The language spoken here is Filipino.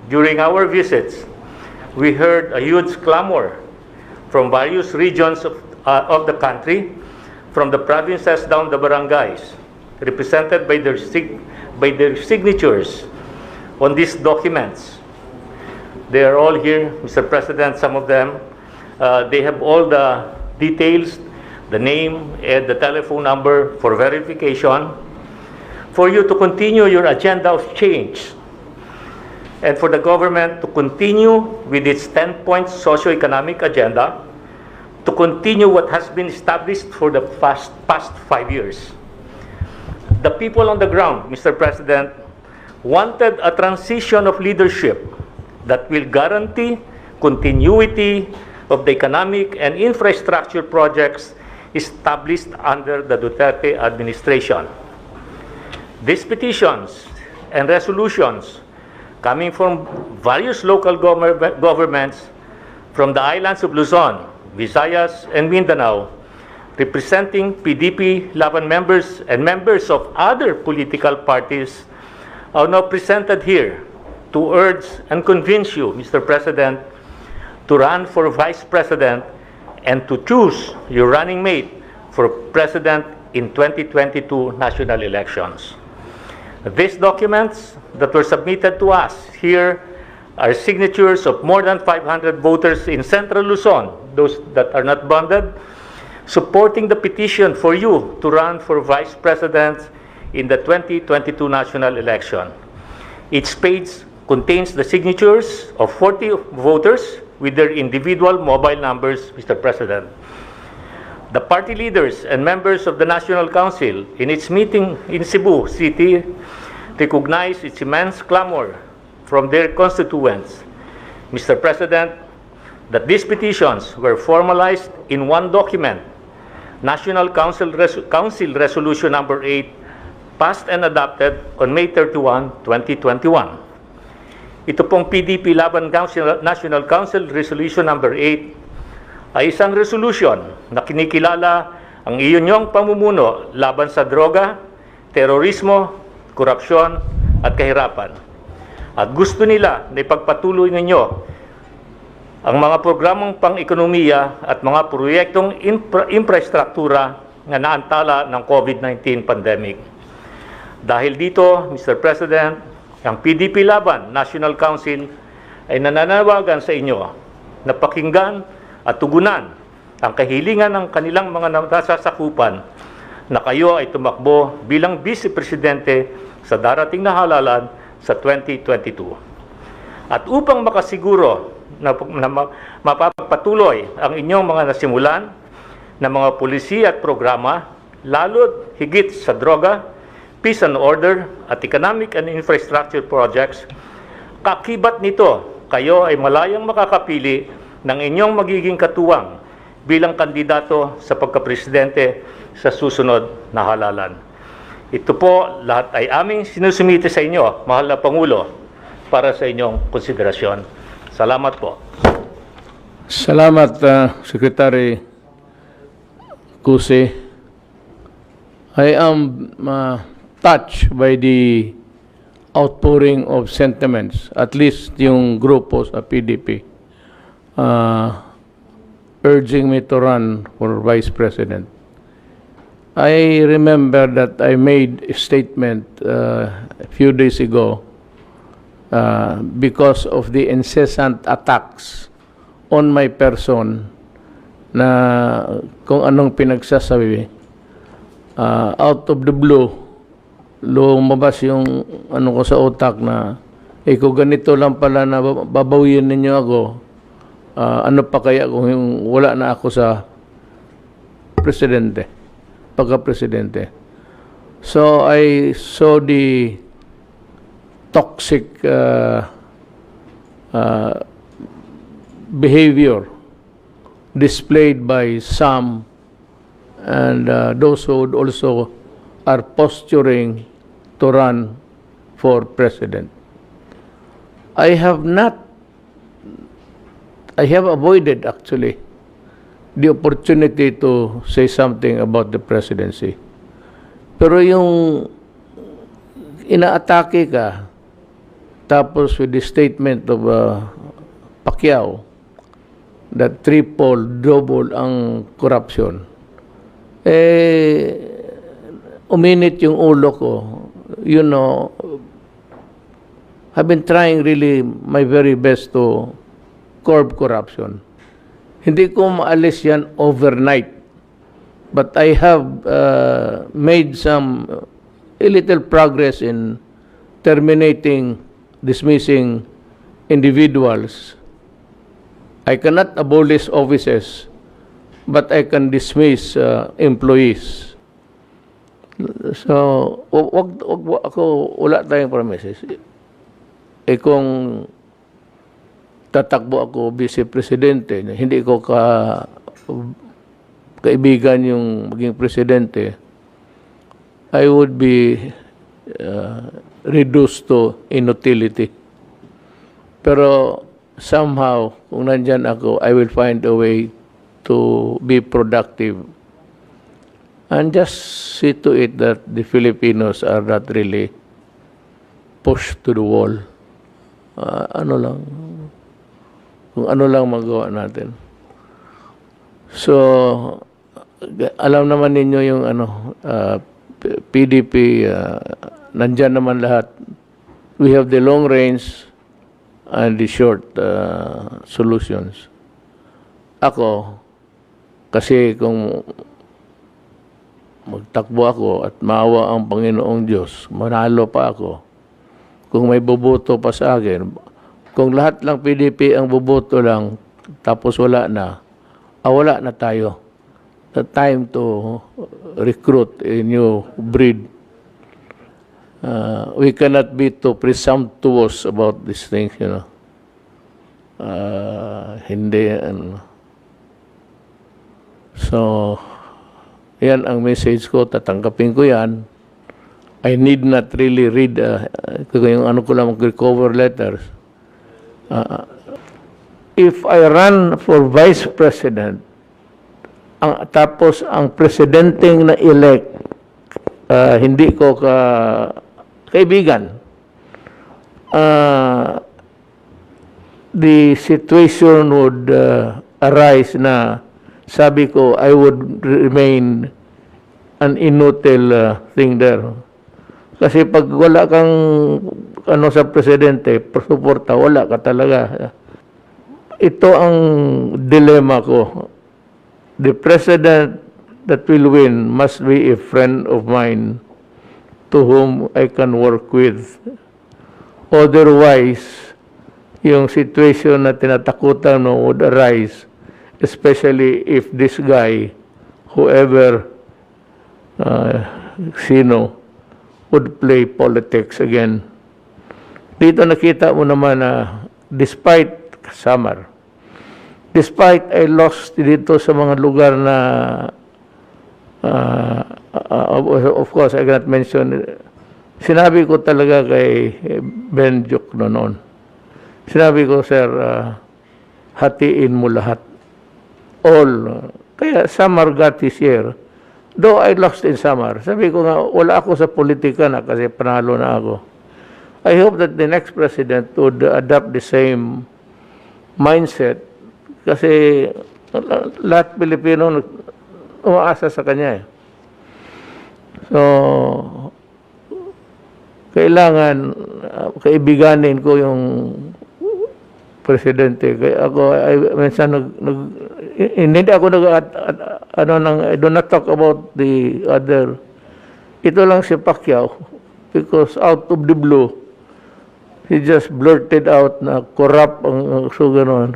during our visits, we heard a huge clamor from various regions of the country, from the provinces down the barangays, represented by their signatures on these documents. They are all here, Mr. President, some of them. They have all the details, the name and the telephone number for verification, for you to continue your agenda of change, and for the government to continue with its 10-point socio-economic agenda, to continue what has been established for the past 5 years. The people on the ground, Mr. President, wanted a transition of leadership that will guarantee continuity of the economic and infrastructure projects established under the Duterte administration. These petitions and resolutions coming from various local governments from the islands of Luzon, Visayas, and Mindanao, representing PDP Laban members and members of other political parties, are now presented here to urge and convince you, Mr. President, to run for Vice President and to choose your running mate for President in 2022 national elections. These documents that were submitted to us here are signatures of more than 500 voters in Central Luzon, those that are not bonded, supporting the petition for you to run for Vice President in the 2022 national election. Each page contains the signatures of 40 voters with their individual mobile numbers, Mr. President. The party leaders and members of the National Council in its meeting in Cebu City recognized its immense clamor from their constituents, Mr. President, that these petitions were formalized in one document, National Council Resolution Number 8, passed and adopted on May 31, 2021. Ito pong PDP Laban National Council Resolution Number 8 ay isang resolution na kinikilala ang inyong pamumuno laban sa droga, terorismo, korupsyon at kahirapan. At gusto nila na ipagpatuloy ninyo ang mga programang pang-ekonomiya at mga proyektong infrastruktura na naantala ng COVID-19 pandemic. Dahil dito, Mr. President, ang PDP Laban National Council ay nananawagan sa inyo na pakinggan at tugunan ang kahilingan ng kanilang mga nasasakupan na kayo ay tumakbo bilang Vice Presidente sa darating na halalan sa 2022. At upang makasiguro na mapapatuloy ang inyong mga nasimulan na mga polisi at programa, lalo't higit sa droga, peace and order at economic and infrastructure projects, kakibat nito, kayo ay malayang makakapili ng inyong magiging katuwang bilang kandidato sa pagkapresidente sa susunod na halalan. Ito po lahat ay aming sinusumite sa inyo, mahal na Pangulo, para sa inyong konsiderasyon. Salamat po. Salamat, Secretary Cuse. I am touched by the outpouring of sentiments, at least yung grupo sa PDP, urging me to run for Vice President. I remember that I made a statement a few days ago because of the incessant attacks on my person na kung anong pinagsasabi, out of the blue, lumabas yung ano ko sa utak na kung ganito lang pala na babawiin ninyo ako, ano pa kaya kung wala na ako sa presidente, pagka-presidente. So I saw the toxic behavior displayed by some, and those who would also are posturing to run for president. I have avoided actually the opportunity to say something about the presidency. Pero yung inaatake ka, tapos with the statement of Pacquiao that triple, double ang corruption, uminit yung ulo ko. You know, I've been trying really my very best to curb corruption. Hindi ko maalis yan overnight. But I have made a little progress in terminating, dismissing individuals. I cannot abolish offices, but I can dismiss employees. So, wag ako, wala tayong promises. Kung tatakbo ako vice-presidente, hindi ko kaibigan yung maging presidente, I would be reduced to inutility. Pero somehow, kung nandyan ako, I will find a way to be productive and just see to it that the Filipinos are not really pushed to the wall. Kung ano lang magawa natin. So, alam naman ninyo yung PDP, nandyan naman lahat. We have the long range and the short solutions. Ako, kasi kung magtakbo ako at maawa ang Panginoong Diyos, manalo pa ako. Kung may boboto pa sa akin, kung lahat lang PDP ang boboto lang, tapos wala na tayo. The time to recruit a new breed. We cannot be too presumptuous about these things, you know. Hindi, So, yan ang message ko, tatanggapin ko yan. I need not really read, yung ko lang, recover letters. If I run for Vice President, tapos ang presidenteng na-elect, hindi ko kaibigan, the situation would arise na sabi ko, I would remain an inutil thing there. Kasi pag wala kang sa presidente, suporta, wala ka talaga. Ito ang dilemma ko. The president that will win must be a friend of mine to whom I can work with. Otherwise, yung situation na tinatakutan mo would arise, especially if this guy, whoever, sino, would play politics again. Dito nakita mo naman na despite Samar, despite I lost dito sa mga lugar na of course I cannot mention, sinabi ko talaga kay Ben Jokno noon, sinabi ko, sir, hatiin mo lahat, all. Kaya Samar got his year, though I lost in Samar. Sabi ko nga, wala ako sa politika na kasi panalo na ako. I hope that the next president would adopt the same mindset kasi lahat Pilipino umaasa sa kanya. So, kailangan kaibiganin ko yung presidente. Kaya ako, minsan hindi ako I do not talk about the other. Ito lang si Pacquiao because out of the blue, he just blurted out na corrupt ang so gano'n.